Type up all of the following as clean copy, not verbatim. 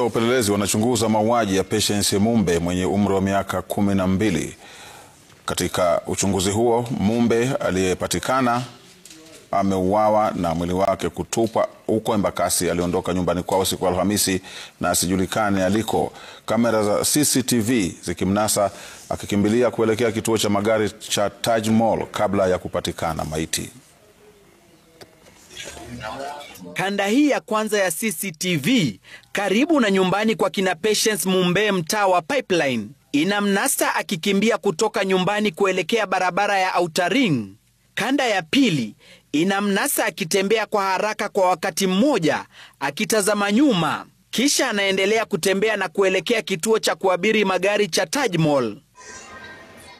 Upelelezi wanachunguza mauaji ya Patience Mumbe mwenye umri wa miaka 12. Katika uchunguzi huo, Mumbe aliyepatikana ameuawa na mwili wake kutupwa huko Embakasi. Aliondoka nyumbani kwao siku ya Alhamisi na asijulikane aliko. Kamera za CCTV zikimnasa akikimbilia kuelekea kituo cha magari cha Taj Mall kabla ya kupatikana maiti. Kanda hii ya kwanza ya CCTV karibu na nyumbani kwa kina Patience Mumbe, mtaa wa Pipeline, inamnasa akikimbia kutoka nyumbani kuelekea barabara ya Outer Ring. Kanda ya pili inamnasa akitembea kwa haraka kwa wakati mmoja akitazama nyuma, kisha anaendelea kutembea na kuelekea kituo cha kuabiri magari cha Taj Mall.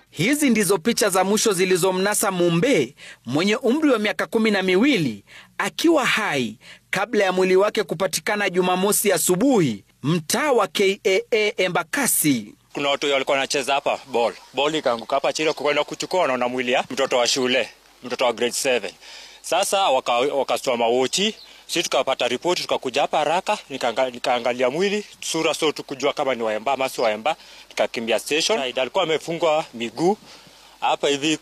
Hizi ndizo picha za mwisho zilizomnasa Mumbe mwenye umri wa miaka 12 akiwa hai kabla ya mwili wake kupatikana Jumamosi asubuhi mtaa wa KAA Embakasi. Kuna watu walikuwa wanacheza hapa ball ikaanguka hapa chini kwenda kuchukua na mwili ya mtoto wa shule, mtoto wa grade 7. Sasa wakasoma wochi, sisi tukapata ripoti, tukakuja hapa haraka, nikaangalia mwili, sura sio tukujua kama ni waemba ama si waemba, nikakimbia station. Alikuwa amefungwa miguu hapa hivi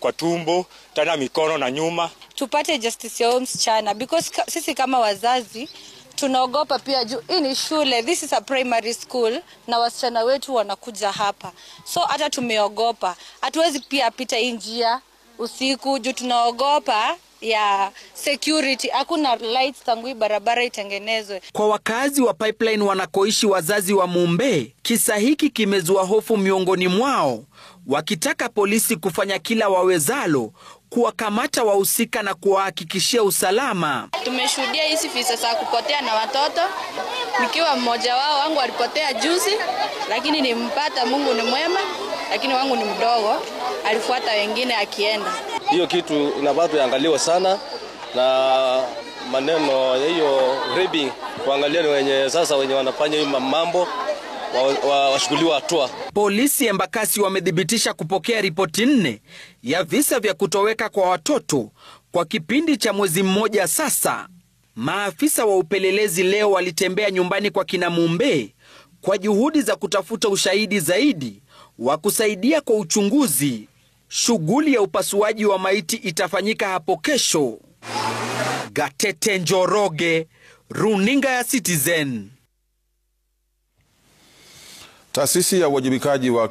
kwa tumbo, tena mikono na nyuma. Tupate justice ya msichana because sisi kama wazazi tunaogopa pia juu hii ni shule, this is a primary school na wasichana wetu wanakuja hapa. So hata tumeogopa. Hatuwezi pia pita hii njia usiku juu tunaogopa ya security. Hakuna lights tangu barabara itengenezwe. Kwa wakazi wa Pipeline wanakoishi wazazi wa Mumbe, kisa hiki kimezua hofu miongoni mwao, wakitaka polisi kufanya kila wawezalo kuwakamata wahusika na kuwahakikishia usalama. Tumeshuhudia hizi visa za kupotea na watoto. Nikiwa mmoja wao, wangu alipotea juzi, lakini nimpata. Mungu ni mwema, lakini wangu ni mdogo, alifuata wengine akienda. Hiyo kitu inabado yaangaliwa sana, na maneno ya hiyo raping kuangalia ni wenye wanafanya hiyo mambo washukuliwa hatua. Polisi Embakasi wamedhibitisha kupokea ripoti 4 ya visa vya kutoweka kwa watoto kwa kipindi cha mwezi mmoja sasa. Maafisa wa upelelezi leo walitembea nyumbani kwa kina Mumbe kwa juhudi za kutafuta ushahidi zaidi wa kusaidia kwa uchunguzi. Shughuli ya upasuaji wa maiti itafanyika hapo kesho. Gatete Njoroge, Runinga ya Citizen. Taasisi ya uwajibikaji wa